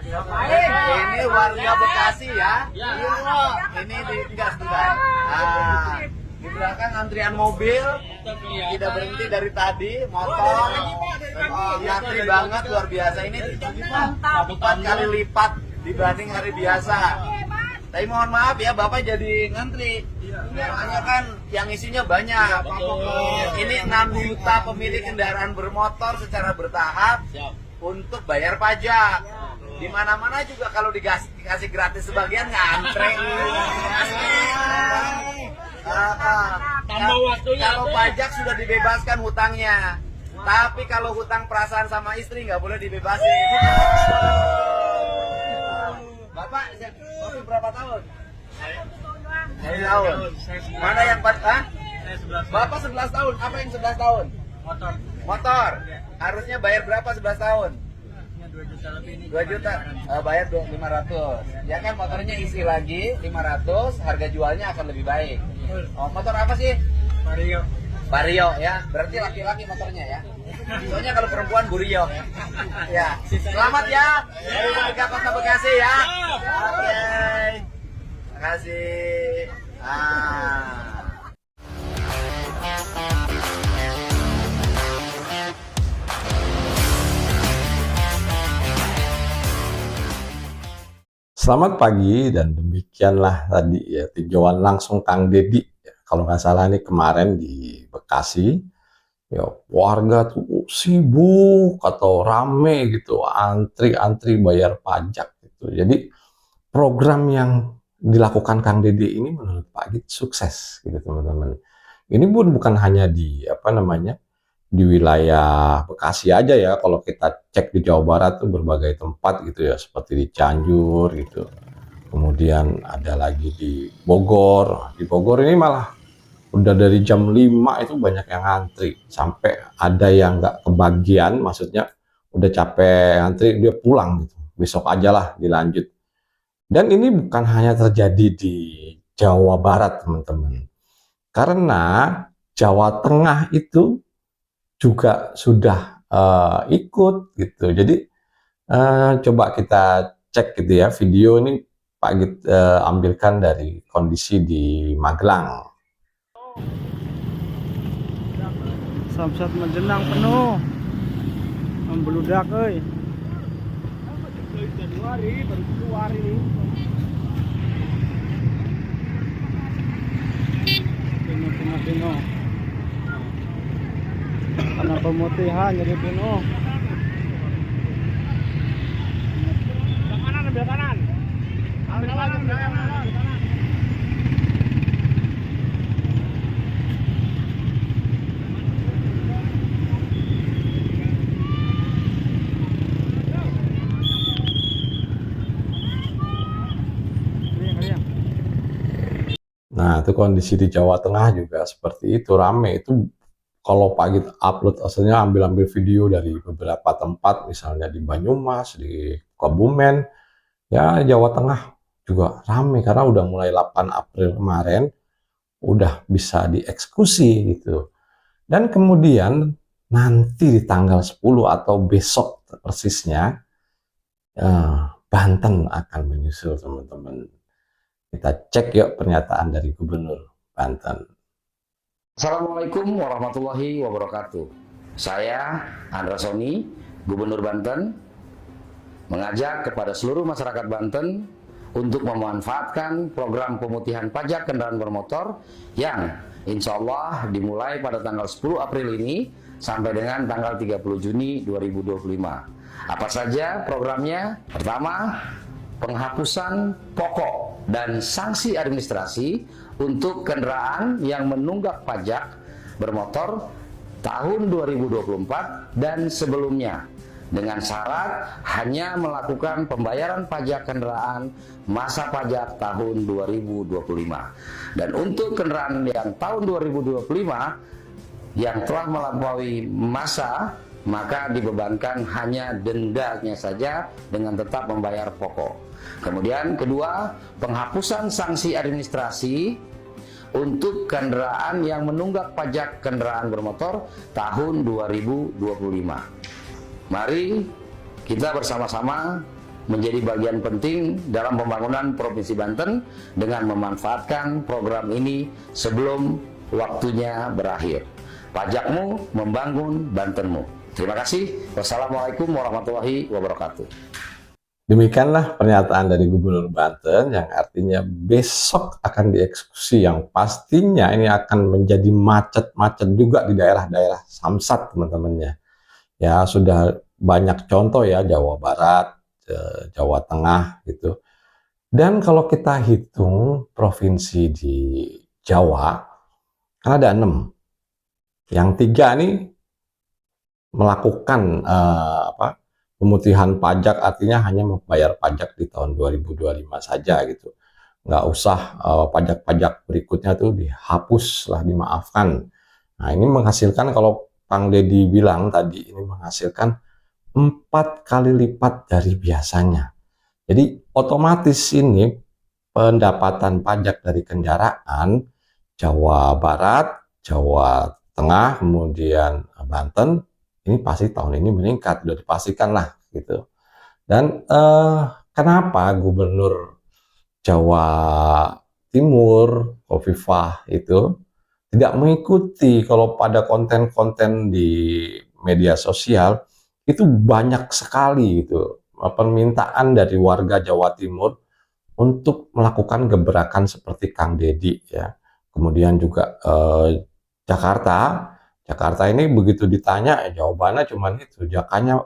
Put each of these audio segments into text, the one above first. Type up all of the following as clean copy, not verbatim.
Ini warga Bekasi ya. Ini digas sudah. Nah, di belakang antrian mobil tidak berhenti dari tadi, motor ngantri banget luar biasa. Ini 4 kali lipat dibanding hari biasa. Tapi mohon maaf ya, Bapak jadi ngantri. Soalnya kan yang isinya banyak. Ini 6 juta pemilik kendaraan bermotor secara bertahap untuk bayar pajak. Di mana-mana juga kalau dikasih gratis sebagian ngantri. Kalau pajak sudah dibebaskan hutangnya, tapi kalau hutang perasaan sama istri nggak boleh dibebasin. Bapak berapa tahun? 1 tahun. Mana yang Bapak 11 tahun. Apa yang 11 tahun? Motor. Harusnya bayar berapa 11 tahun? 2 juta. Bayar 500. Ya kan motornya isi lagi 500, harga jualnya akan lebih baik. Oh, motor apa sih? Vario ya. Berarti laki-laki motornya ya. Soalnya kalau perempuan Burio. Ya. Selamat ya dari warga Kota Bekasi ya. Oke. Terima kasih. Selamat pagi, dan demikianlah tadi ya tinjauan langsung Kang Deddy. Kalau nggak salah ini kemarin di Bekasi, ya warga tuh sibuk atau rame gitu, antri bayar pajak gitu. Jadi program yang dilakukan Kang Deddy ini menurut Pak Git sukses gitu teman-teman. Ini pun bukan hanya di di wilayah Bekasi aja ya, kalau kita cek di Jawa Barat tuh berbagai tempat gitu ya, seperti di Cianjur gitu. Kemudian ada lagi di Bogor. Di Bogor ini malah udah dari jam 5 itu banyak yang ngantri. Sampai ada yang nggak kebagian, maksudnya udah capek ngantri, dia pulang gitu. Besok aja lah dilanjut. Dan ini bukan hanya terjadi di Jawa Barat teman-teman. Karena Jawa Tengah itu juga sudah ikut gitu. Jadi coba kita cek gitu ya, video ini Pak Git ambilkan dari kondisi di Magelang. Samsat menjenang penuh, membeludak euy. Baru keluar ini. Tino. Karena pemutihan jadi penuh. Ambil kanan. Nah, itu kondisi di Jawa Tengah juga seperti itu, rame. Itu kalau Pak Git upload, asalnya ambil video dari beberapa tempat, misalnya di Banyumas, di Kebumen, ya Jawa Tengah juga rame karena udah mulai 8 April kemarin udah bisa dieksekusi gitu. Dan kemudian nanti di tanggal 10 atau besok persisnya Banten akan menyusul teman-teman. Kita cek yuk pernyataan dari Gubernur Banten. Assalamualaikum warahmatullahi wabarakatuh. Saya Andra Soni, Gubernur Banten, mengajak kepada seluruh masyarakat Banten untuk memanfaatkan program pemutihan pajak kendaraan bermotor yang insya Allah dimulai pada tanggal 10 April ini sampai dengan tanggal 30 Juni 2025. Apa saja programnya? Pertama, penghapusan pokok dan sanksi administrasi untuk kendaraan yang menunggak pajak bermotor tahun 2024 dan sebelumnya, dengan syarat hanya melakukan pembayaran pajak kendaraan masa pajak tahun 2025. Dan untuk kendaraan yang tahun 2025 yang telah melampaui masa, maka dibebankan hanya dendanya saja dengan tetap membayar pokok. Kemudian kedua, penghapusan sanksi administrasi untuk kendaraan yang menunggak pajak kendaraan bermotor tahun 2025. Mari kita bersama-sama menjadi bagian penting dalam pembangunan Provinsi Banten dengan memanfaatkan program ini sebelum waktunya berakhir. Pajakmu membangun Bantenmu. Terima kasih. Wassalamualaikum warahmatullahi wabarakatuh. Demikianlah pernyataan dari Gubernur Banten yang artinya besok akan dieksekusi, yang pastinya ini akan menjadi macet-macet juga di daerah-daerah Samsat, teman-temannya. Ya, sudah banyak contoh ya, Jawa Barat, Jawa Tengah gitu. Dan kalau kita hitung provinsi di Jawa, kan ada 6. Yang 3 nih melakukan pemutihan pajak, artinya hanya membayar pajak di tahun 2025 saja gitu. Nggak usah pajak-pajak berikutnya tuh dihapus lah, dimaafkan. Nah, ini menghasilkan, kalau Kang Deddy bilang tadi, ini menghasilkan 4 kali lipat dari biasanya. Jadi otomatis ini pendapatan pajak dari kendaraan Jawa Barat, Jawa Tengah, kemudian Banten, ini pasti tahun ini meningkat, sudah dipastikan lah gitu. Dan kenapa Gubernur Jawa Timur, Khofifah itu tidak mengikuti? Kalau pada konten-konten di media sosial itu banyak sekali gitu permintaan dari warga Jawa Timur untuk melakukan gebrakan seperti Kang Deddy ya. Kemudian juga Jakarta ini begitu ditanya, jawabannya cuma itu,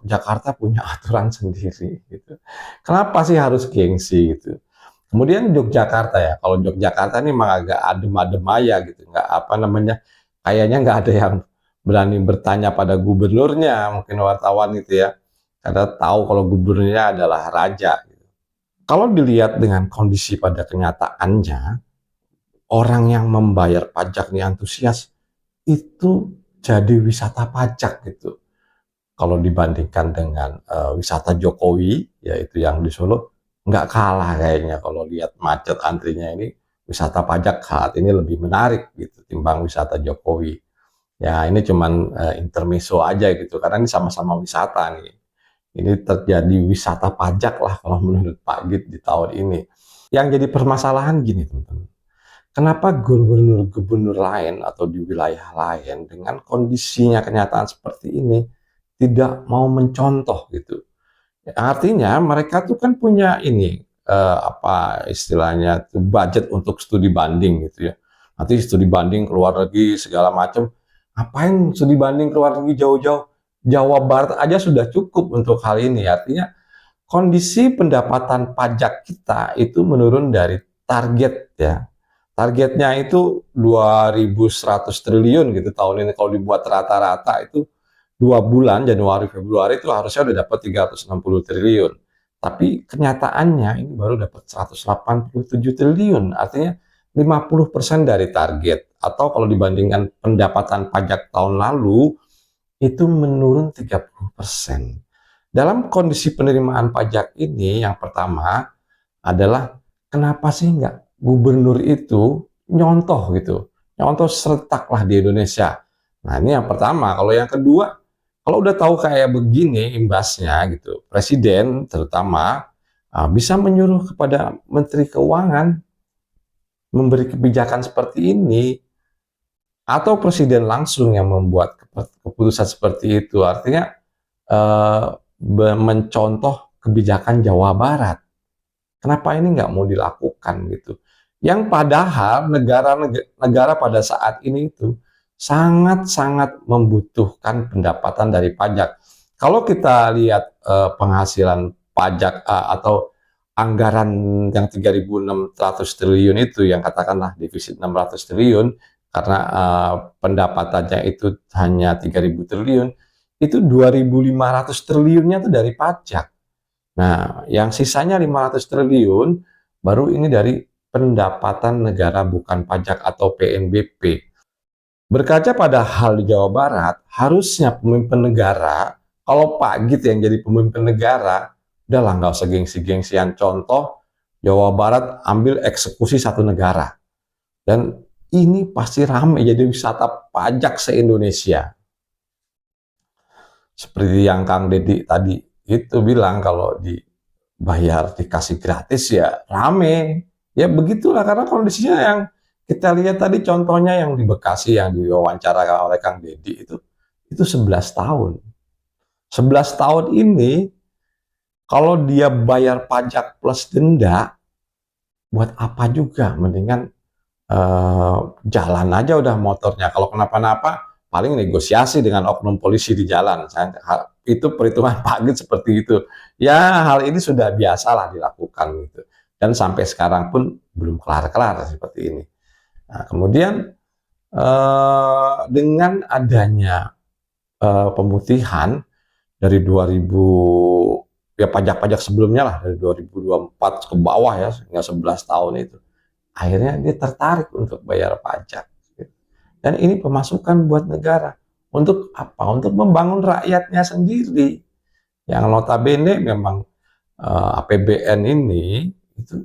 Jakarta punya aturan sendiri gitu. Kenapa sih harus gengsi gitu? Kemudian Yogyakarta ya, kalau Yogyakarta ini memang agak adem-adem aja gitu, nggak kayaknya nggak ada yang berani bertanya pada gubernurnya, mungkin wartawan itu ya, karena tahu kalau gubernurnya adalah raja. Gitu. Kalau dilihat dengan kondisi pada kenyataannya, orang yang membayar pajak nih antusias, itu jadi wisata pajak gitu. Kalau dibandingkan dengan wisata Jokowi, yaitu yang di Solo, nggak kalah kayaknya. Kalau lihat macet antrinya ini, wisata pajak saat ini lebih menarik gitu timbang wisata Jokowi. Ya ini cuman intermezzo aja gitu, karena ini sama-sama wisata nih. Ini terjadi wisata pajak lah kalau menurut Pak Git di tahun ini. Yang jadi permasalahan gini teman-teman. Kenapa gubernur-gubernur lain atau di wilayah lain dengan kondisinya kenyataan seperti ini tidak mau mencontoh gitu? Ya, artinya mereka tuh kan punya ini apa istilahnya tuh budget untuk studi banding gitu ya. Nanti studi banding ke luar negeri segala macam. Ngapain studi banding ke luar negeri jauh-jauh? Jawa Barat aja sudah cukup untuk hal ini. Artinya kondisi pendapatan pajak kita itu menurun dari target ya. Targetnya itu 2.100 triliun gitu tahun ini, kalau dibuat rata-rata itu 2 bulan Januari Februari itu harusnya udah dapat 360 triliun. Tapi kenyataannya ini baru dapat 187 triliun, artinya 50% dari target. Atau kalau dibandingkan pendapatan pajak tahun lalu itu menurun 30%. Dalam kondisi penerimaan pajak ini, yang pertama adalah kenapa sih nggak gubernur itu nyontoh gitu, nyontoh serentak lah di Indonesia. Nah ini yang pertama. Kalau yang kedua, kalau udah tahu kayak begini imbasnya gitu, presiden terutama bisa menyuruh kepada Menteri Keuangan memberi kebijakan seperti ini, atau presiden langsung yang membuat keputusan seperti itu. Artinya mencontoh kebijakan Jawa Barat. Kenapa ini nggak mau dilakukan gitu? Yang padahal negara pada saat ini itu sangat-sangat membutuhkan pendapatan dari pajak. Kalau kita lihat penghasilan pajak atau anggaran yang 3.600 triliun itu, yang katakanlah defisit 600 triliun, karena pendapatannya itu hanya 3.000 triliun, itu 2.500 triliunnya itu dari pajak. Nah, yang sisanya 500 triliun baru ini dari pendapatan negara bukan pajak atau PNBP. Berkaca pada hal di Jawa Barat, harusnya pemimpin negara, kalau Pak Git yang jadi pemimpin negara, udahlah nggak usah gengsi-gengsian. Contoh, Jawa Barat ambil eksekusi satu negara. Dan ini pasti ramai jadi wisata pajak se-Indonesia. Seperti yang Kang Deddy tadi itu bilang, kalau di bayar dikasih gratis ya rame. Ya begitulah, karena kondisinya yang kita lihat tadi contohnya yang di Bekasi yang diwawancara oleh Kang Deddy itu 11 tahun. 11 tahun ini kalau dia bayar pajak plus denda, buat apa juga? Mendingan jalan aja udah motornya. Kalau kenapa-napa, paling negosiasi dengan oknum polisi di jalan. Itu perhitungan Pak Git seperti itu. Ya hal ini sudah biasalah dilakukan gitu. Dan sampai sekarang pun belum kelar-kelar seperti ini. Nah, kemudian dengan adanya pemutihan dari 2000, ya pajak-pajak sebelumnya lah, dari 2024 ke bawah ya, hingga 11 tahun itu, akhirnya dia tertarik untuk bayar pajak. Dan ini pemasukan buat negara. Untuk apa? Untuk membangun rakyatnya sendiri. Yang notabene memang APBN ini itu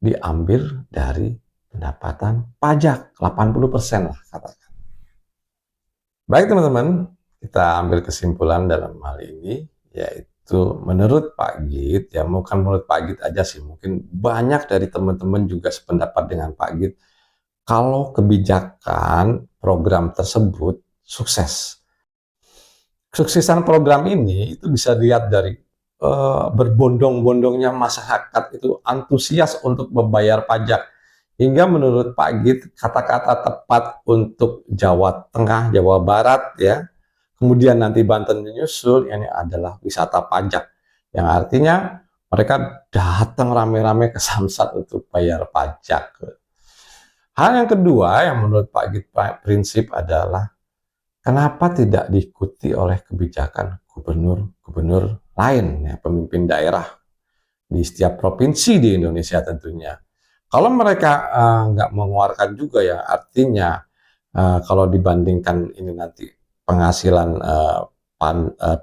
diambil dari pendapatan pajak, 80% lah katakan. Baik teman-teman, kita ambil kesimpulan dalam hal ini, yaitu menurut Pak Git, ya bukan menurut Pak Git aja sih, mungkin banyak dari teman-teman juga sependapat dengan Pak Git, kalau kebijakan program tersebut sukses. Kesuksesan program ini itu bisa dilihat dari berbondong-bondongnya masyarakat itu antusias untuk membayar pajak. Hingga menurut Pak Git, kata-kata tepat untuk Jawa Tengah, Jawa Barat ya, kemudian nanti Banten menyusul, ini adalah wisata pajak. Yang artinya mereka datang rame-rame ke Samsat untuk bayar pajak. Hal yang kedua yang menurut Pak Git prinsip adalah kenapa tidak diikuti oleh kebijakan gubernur-gubernur lain, ya, pemimpin daerah di setiap provinsi di Indonesia tentunya. Kalau mereka nggak mengeluarkan juga ya, artinya kalau dibandingkan ini nanti penghasilan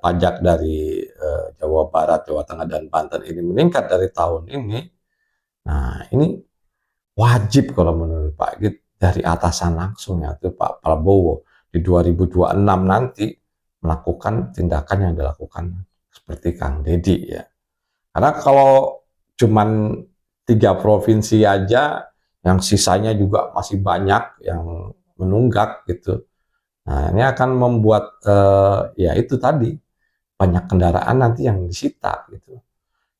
pajak dari Jawa Barat, Jawa Tengah, dan Banten ini meningkat dari tahun ini, nah ini wajib kalau menurut Pak Git dari atasan langsung ya, itu Pak Prabowo di 2026 nanti melakukan tindakan yang dilakukan seperti Kang Deddy ya. Karena kalau cuman 3 provinsi aja, yang sisanya juga masih banyak yang menunggak gitu. Nah ini akan membuat ya itu tadi banyak kendaraan nanti yang disita gitu.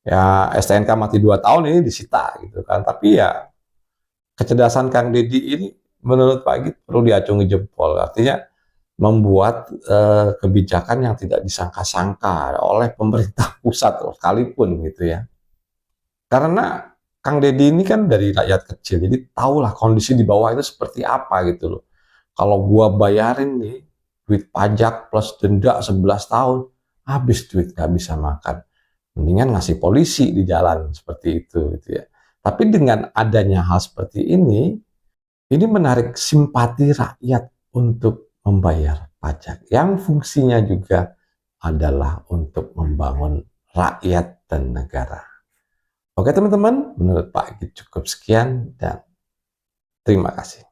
Ya STNK mati 2 tahun ini disita gitu kan. Tapi ya kecerdasan Kang Deddy ini menurut Pak Git perlu diacungi jempol. Artinya membuat kebijakan yang tidak disangka-sangka oleh pemerintah pusat sekalipun gitu ya. Karena Kang Deddy ini kan dari rakyat kecil, jadi tahulah kondisi di bawah itu seperti apa gitu loh. Kalau gua bayarin nih duit pajak plus denda 11 tahun, habis duit nggak bisa makan. Mendingan ngasih polisi di jalan seperti itu gitu ya. Tapi dengan adanya hal seperti ini menarik simpati rakyat untuk membayar pajak. Yang fungsinya juga adalah untuk membangun rakyat dan negara. Oke teman-teman, menurut Pak Git cukup sekian dan terima kasih.